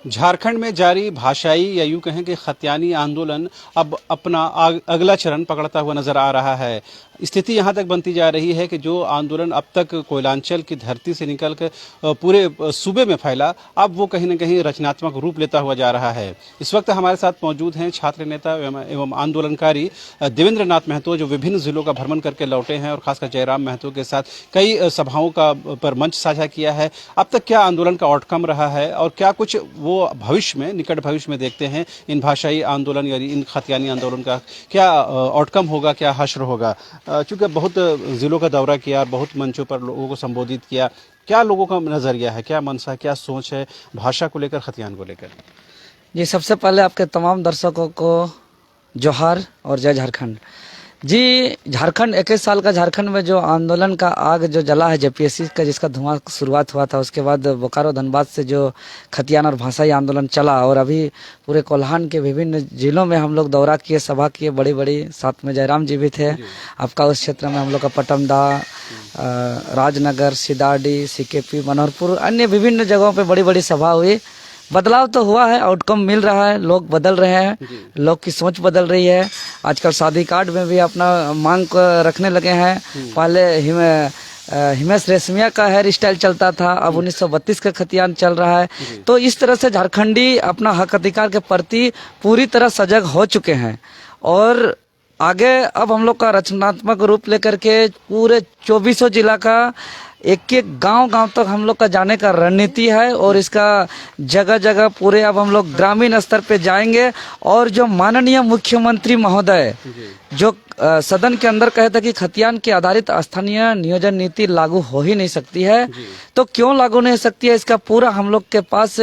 झारखंड में जारी भाषाई या यूं कहें कि खतियानी आंदोलन अब अपना अगला चरण पकड़ता हुआ नजर आ रहा है। स्थिति यहां तक बनती जा रही है कि जो आंदोलन अब तक कोयलांचल की धरती से निकलकर पूरे सूबे में फैला, अब वो कहीं न कहीं रचनात्मक रूप लेता हुआ जा रहा है। इस वक्त हमारे साथ मौजूद हैं छात्र नेता एवं आंदोलनकारी देवेंद्र नाथ महतो, जो विभिन्न जिलों का भ्रमण करके लौटे हैं और खासकर जयराम महतो के साथ कई सभाओं का पर मंच साझा किया है। अब तक क्या आंदोलन का आउटकम रहा है और क्या कुछ वो भविष्य में, निकट भविष्य में देखते हैं इन भाषाई आंदोलन या इन खतियानी आंदोलन का क्या आउटकम होगा, क्या हश्र होगा। चूंकि बहुत जिलों का दौरा किया, बहुत मंचों पर लोगों को संबोधित किया, क्या लोगों का नजरिया है, क्या मनसा, क्या सोच है भाषा को लेकर, खतियान को लेकर? जी, सबसे पहले आपके तमाम दर्शकों को जोहार और जय झारखंड। जी, झारखंड 21 साल का झारखंड में जो आंदोलन का आग जो जला है जेपीएससी का, जिसका धुआं शुरुआत हुआ था, उसके बाद बोकारो धनबाद से जो खतियान और भाषाई आंदोलन चला और अभी पूरे कोल्हान के विभिन्न जिलों में हम लोग दौरा किए, सभा किए, बड़ी बड़ी, साथ में जयराम जी भी थे। आपका उस क्षेत्र में हम लोग का पटमदा, राजनगर, सिदाडी, सीकेपी, मनोहरपुर, अन्य विभिन्न जगहों पे बड़ी बड़ी सभा हुई। बदलाव तो हुआ है, आउटकम मिल रहा है, लोग बदल रहे हैं, लोग की सोच बदल रही है। आजकल शादी कार्ड में भी अपना मांग को रखने लगे हैं। पहले हिमेश रेशमिया का हेयर स्टाइल चलता था, अब 1932 का खतियान चल रहा है। तो इस तरह से झारखंडी अपना हक अधिकार के प्रति पूरी तरह सजग हो चुके हैं और आगे अब हम लोग का रचनात्मक रूप लेकर के पूरे 2400 जिला का एक एक गांव तक हम लोग का जाने का रणनीति है और इसका जगह जगह पूरे अब हम लोग ग्रामीण स्तर पे जाएंगे। और जो माननीय मुख्यमंत्री महोदय जो सदन के अंदर कहे थे कि खतियान के आधारित स्थानीय नियोजन नीति लागू हो ही नहीं सकती है, तो क्यों लागू नहीं सकती है, इसका पूरा हम लोग के पास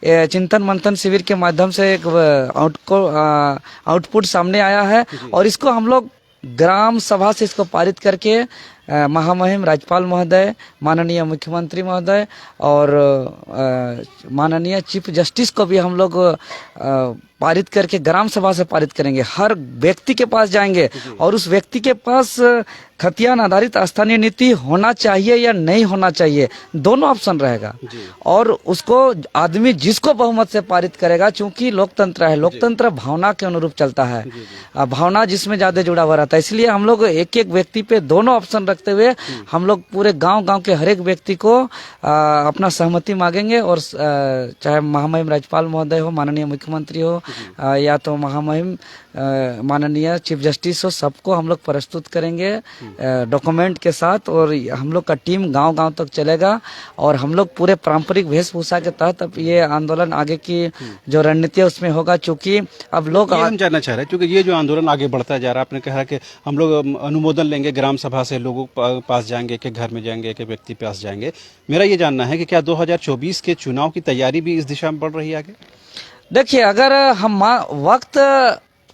चिंतन मंथन शिविर के माध्यम से एक आउटपुट सामने आया है और इसको हम लोग ग्राम सभा से इसको पारित करके महामहिम राज्यपाल महोदय, माननीय मुख्यमंत्री महोदय और माननीय चीफ जस्टिस को भी हम लोग पारित करके ग्राम सभा से पारित करेंगे। हर व्यक्ति के पास जाएंगे और उस व्यक्ति के पास खतियान आधारित स्थानीय नीति होना चाहिए या नहीं होना चाहिए, दोनों ऑप्शन रहेगा। और उसको आदमी जिसको बहुमत से पारित करेगा, चूंकि लोकतंत्र है, लोकतंत्र भावना के अनुरूप चलता है, भावना जिसमें ज्यादा जुड़ा हुआ रहता है, इसलिए हम लोग एक एक व्यक्ति पे दोनों ऑप्शन रखते हुए हम लोग पूरे गांव के हर एक व्यक्ति को अपना सहमति मांगेंगे। और चाहे महामहिम राज्यपाल महोदय हो, माननीय मुख्यमंत्री हो या तो महामहिम माननीय चीफ जस्टिस हो, सबको हम लोग प्रस्तुत करेंगे डॉक्यूमेंट के साथ और हम लोग का टीम गांव तक चलेगा और हम लोग पूरे पारंपरिक वेशभूषा के तहत अब ये आंदोलन आगे की जो रणनीति है उसमें होगा। चूंकि अब लोग हम जानना चाह रहे हैं, क्योंकि ये जो आंदोलन आगे बढ़ता जा रहा है, आपने कहा कि हम लोग अनुमोदन लेंगे, ग्राम सभा से लोगों के पास जाएंगे, एक घर में जाएंगे, एक व्यक्ति के पास जाएंगे। मेरा ये जानना है कि क्या 2024 के चुनाव की तैयारी भी इस दिशा में बढ़ रही है आगे? देखिए, अगर हम वक्त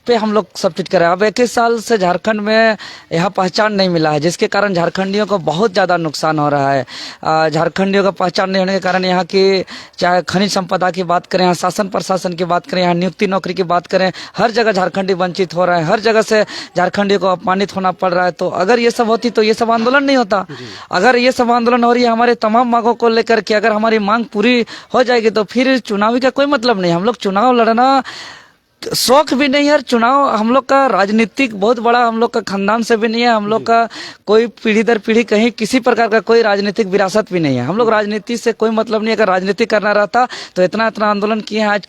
पे हम लोग सब चीज करें, अब 21 साल से झारखंड में यहाँ पहचान नहीं मिला है, जिसके कारण झारखंडियों को बहुत ज्यादा नुकसान हो रहा है। झारखंडियों का पहचान नहीं होने के कारण यहाँ की चाहे खनिज संपदा की बात करें, यहाँ शासन प्रशासन की बात करें, यहाँ नियुक्ति नौकरी की बात करें, हर जगह झारखंडी वंचित हो रहे हैं, हर जगह से झारखंडियों को अपमानित होना पड़ रहा है। तो अगर ये सब होती तो ये सब आंदोलन नहीं होता। अगर ये सब आंदोलन हो रही है हमारे तमाम मांगों को लेकर के, अगर हमारी मांग पूरी हो जाएगी तो फिर चुनावी का कोई मतलब नहीं। हम लोग चुनाव लड़ना शौक भी नहीं है, चुनाव हम लोग का राजनीतिक बहुत बड़ा हम लोग का खानदान से भी नहीं है, हम लोग का कोई पीढ़ी दर पीढ़ी कहीं किसी प्रकार का कोई राजनीतिक विरासत भी नहीं है। हम लोग राजनीति से कोई मतलब नहीं। अगर राजनीति करना रहता तो इतना आंदोलन किए हैं। आज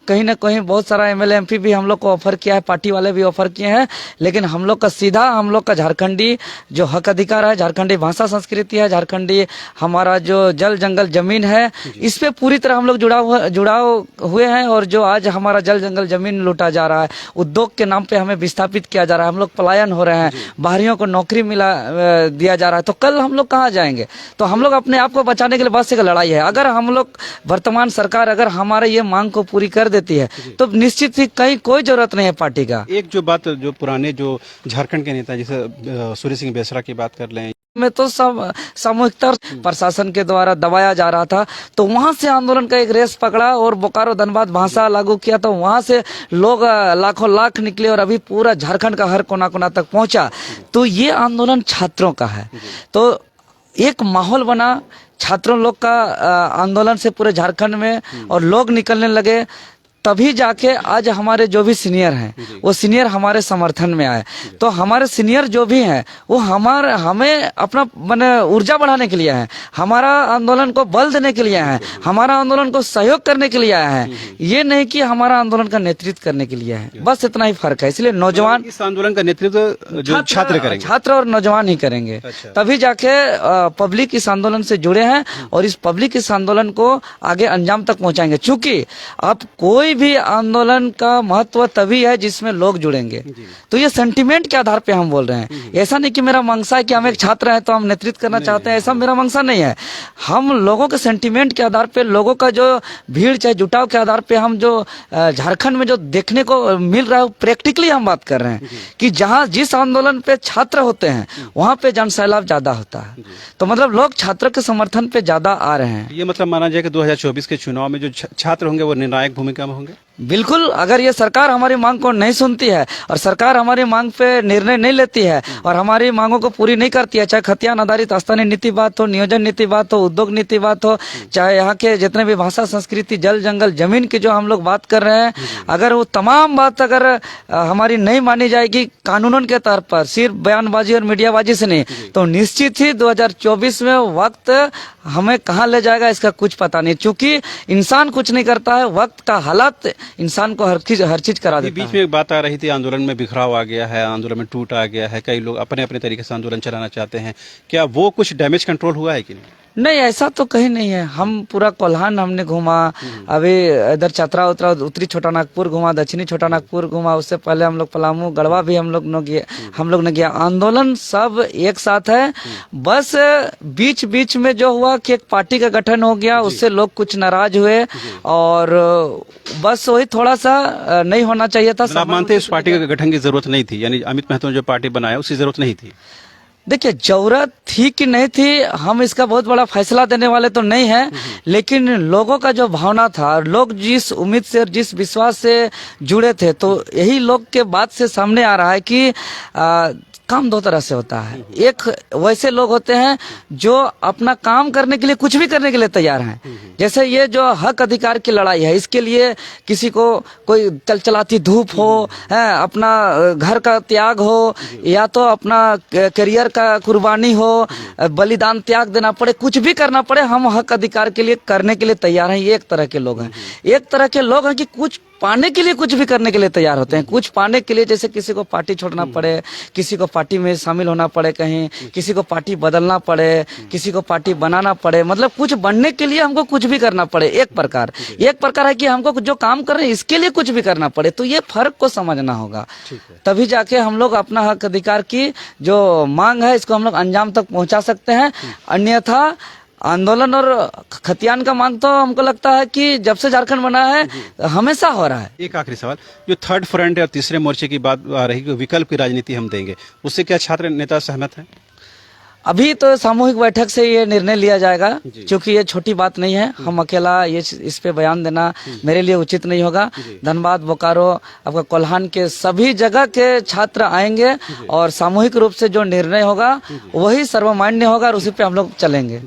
कहीं ना कहीं बहुत सारा एमएलए एमपी भी हम लोग को ऑफर किया है, पार्टी वाले भी ऑफर किए हैं, लेकिन हम लोग का सीधा हम लोग का झारखंडी जो हक अधिकार है, झारखंडी भाषा संस्कृति है, झारखंडी हमारा जो जल जंगल जमीन है, इस पे पूरी तरह हम लोग जुड़ाव हुए हैं। और जो आज हमारा जल जंगल जमीन लूटा जा रहा है, उद्योग के नाम पे हमें विस्थापित किया जा रहा है, हम लोग पलायन हो रहे हैं, बाहरियों को नौकरी दिया जा रहा है, तो कल हम लोग कहाँ जाएंगे? तो हम लोग अपने आप को बचाने के लिए बस एक लड़ाई है। अगर हम लोग वर्तमान सरकार अगर हमारे ये मांग को पूरी कर देती है तो निश्चित ही कहीं कोई जरूरत नहीं है पार्टी का। एक जो बात जो पुराने जो झारखंड के नेता जैसे सूर्य सिंह बेसरा की बात कर लें, में तो सब सामूहिकता प्रशासन के द्वारा दबाया जा रहा था, तो वहां से आंदोलन का एक रेस पकड़ा और बोकारो धनबाद भाषा लागू किया, तो वहां से लोग लाखों लाख निकले और अभी पूरा झारखंड का हर कोना कोना तक पहुंचा। तो ये आंदोलन छात्रों का है, तो एक माहौल बना छात्रों लोग का आंदोलन से पूरे झारखंड में और लोग निकलने लगे, तभी जाके आज हमारे जो भी सीनियर हैं वो सीनियर हमारे समर्थन में आए। तो हमारे सीनियर जो भी हैं वो हमें अपना माने ऊर्जा बढ़ाने के लिए हैं, हमारा आंदोलन को बल देने के लिए हैं, हमारा आंदोलन को सहयोग करने के लिए आए हैं। ये नहीं कि हमारा आंदोलन का नेतृत्व करने के लिए है, बस इतना ही फर्क है। इसलिए नौजवान इस आंदोलन का नेतृत्व जो छात्र करेंगे, छात्र और नौजवान ही करेंगे। तभी जाके पब्लिक इस आंदोलन से जुड़े हैं और इस पब्लिक इस आंदोलन को आगे अंजाम तक पहुंचाएंगे। चूंकि अब कोई भी आंदोलन का महत्व तभी है जिसमें लोग जुड़ेंगे। तो ये सेंटिमेंट के आधार पे हम बोल रहे हैं। ऐसा नहीं कि मेरा मंशा है कि हम एक छात्र हैं तो हम नेतृत्व करना चाहते हैं, ऐसा मेरा मंशा नहीं है। हम लोगों के सेंटिमेंट के आधार पे, लोगों का जो भीड़ चाहे जुटाव के आधार पे, हम जो झारखंड में जो देखने को मिल रहा है प्रैक्टिकली हम बात कर रहे हैं कि जहाँ जिस आंदोलन पे छात्र होते हैं वहाँ पे जनसैलाब ज्यादा होता है। तो मतलब लोग छात्रों के समर्थन पे ज्यादा आ रहे हैं। ये मतलब माना जाए कि 2024 के चुनाव में जो छात्र होंगे वो निर्णायक भूमिका में होंगे। बिल्कुल, अगर ये सरकार हमारी मांग को नहीं सुनती है और सरकार हमारी मांग पे निर्णय नहीं लेती है और हमारी मांगों को पूरी नहीं करती है, चाहे खतियान आधारित स्थानीय नीति बात हो, नियोजन नीति बात हो, उद्योग नीति बात हो, चाहे यहाँ के जितने भी भाषा, संस्कृति, जल जंगल, जमीन की जो हम लोग बात कर रहे हैं, अगर वो तमाम बात अगर हमारी नहीं मानी जाएगी कानूनन के तौर पर, सिर्फ बयानबाजी और मीडियाबाजी से नहीं, तो निश्चित ही 2024 में वक्त हमें कहाँ ले जाएगा इसका कुछ पता नहीं। चूंकि इंसान कुछ नहीं करता है, वक्त का हालात इंसान को हर चीज करा देता है। बीच में एक बात आ रही थी, आंदोलन में बिखराव आ गया है, आंदोलन में टूट आ गया है, कई लोग अपने अपने तरीके से आंदोलन चलाना चाहते हैं, क्या वो कुछ डैमेज कंट्रोल हुआ है कि नहीं? नहीं, ऐसा तो कहीं नहीं है। हम पूरा कोल्हान हमने घूमा, अभी इधर चतरा उत्तरी छोटा नागपुर घूमा, दक्षिणी छोटा नागपुर घूमा, उससे पहले हम लोग पलामू गढ़वा भी हम लोग ने गया। आंदोलन सब एक साथ है, बस बीच बीच में जो हुआ कि एक पार्टी का गठन हो गया, उससे लोग कुछ नाराज हुए और बस वही थोड़ा सा नहीं होना चाहिए था। आप मानते हैं उस पार्टी के गठन की जरूरत नहीं थी, यानी अमित महतो ने जो पार्टी बनाया उसकी जरूरत नहीं थी? देखिए, जरूरत थी कि नहीं थी हम इसका बहुत बड़ा फैसला देने वाले तो नहीं है, लेकिन लोगों का जो भावना था, लोग जिस उम्मीद से और जिस विश्वास से जुड़े थे, तो यही लोग के बात से सामने आ रहा है कि काम दो तरह से होता है। एक वैसे लोग होते हैं जो अपना काम करने के लिए कुछ भी करने के लिए तैयार हैं, जैसे ये जो हक अधिकार की लड़ाई है, इसके लिए किसी को कोई चलचलाती धूप हो, है अपना घर का त्याग हो, या तो अपना करियर का कुर्बानी हो, बलिदान त्याग देना पड़े, कुछ भी करना पड़े, हम हक अधिकार के लिए करने के लिए तैयार हैं। ये एक तरह के लोग हैं। एक तरह के लोग हैं कि कुछ पाने के लिए कुछ भी करने के लिए तैयार होते हैं। कुछ पाने के लिए, जैसे किसी को पार्टी छोड़ना पड़े, किसी को पार्टी में शामिल होना पड़े, कहीं किसी को पार्टी बदलना पड़े, किसी को पार्टी बनाना पड़े, मतलब कुछ बनने के लिए हमको कुछ भी करना पड़े। एक प्रकार है कि हमको जो काम कर रहे हैं इसके लिए कुछ भी करना पड़े। तो ये फर्क को समझना होगा, तभी जाके हम लोग अपना हक अधिकार की जो मांग है इसको हम लोग अंजाम तक पहुंचा सकते हैं। अन्यथा आंदोलन और खतियान का मांग तो हमको लगता है कि जब से झारखंड बना है हमेशा हो रहा है। एक आखिरी सवाल, जो थर्ड फ्रंट और तीसरे मोर्चे की बात आ रही है, विकल्प की राजनीति हम देंगे, उससे क्या छात्र नेता सहमत हैं? अभी तो सामूहिक बैठक से ये निर्णय लिया जाएगा, क्योंकि ये छोटी बात नहीं है। हम अकेला इस पे बयान देना मेरे लिए उचित नहीं होगा। धनबाद, बोकारो, आपका कोल्हान के सभी जगह के छात्र आएंगे और सामूहिक रूप से जो निर्णय होगा वही सर्वमान्य होगा और उसी पे हम लोग चलेंगे।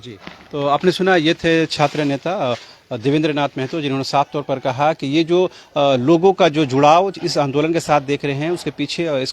तो आपने सुना, ये थे छात्र नेता देवेंद्र नाथ महतो, जिन्होंने साफ तौर पर कहा कि ये जो लोगों का जो जुड़ाव इस आंदोलन के साथ देख रहे हैं इसके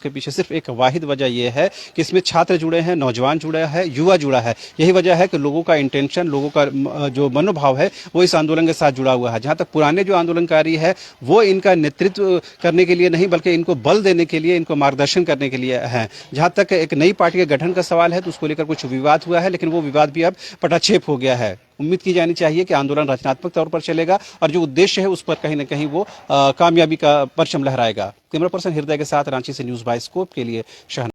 पीछे सिर्फ एक वाहिद वजह ये है कि इसमें छात्र जुड़े हैं, नौजवान जुड़ा है, युवा जुड़ा है। यही वजह है कि लोगों का इंटेंशन, लोगों का जो मनोभाव है वो इस आंदोलन के साथ जुड़ा हुआ है। जहाँ तक पुराने जो आंदोलनकारी है वो इनका नेतृत्व करने के लिए नहीं, बल्कि इनको बल देने के लिए, इनको मार्गदर्शन करने के लिए है। जहाँ तक एक नई पार्टी के गठन का सवाल है तो उसको लेकर कुछ विवाद हुआ है, लेकिन वो विवाद भी अब पटाक्षेप हो गया है। उम्मीद की जानी चाहिए कि आंदोलन रचनात्मक तौर पर चलेगा और जो उद्देश्य है उस पर कहीं न कहीं वो कामयाबी का परचम लहराएगा। कैमरा पर्सन हृदय के साथ रांची से न्यूज़ बाय स्कोप के लिए शहन।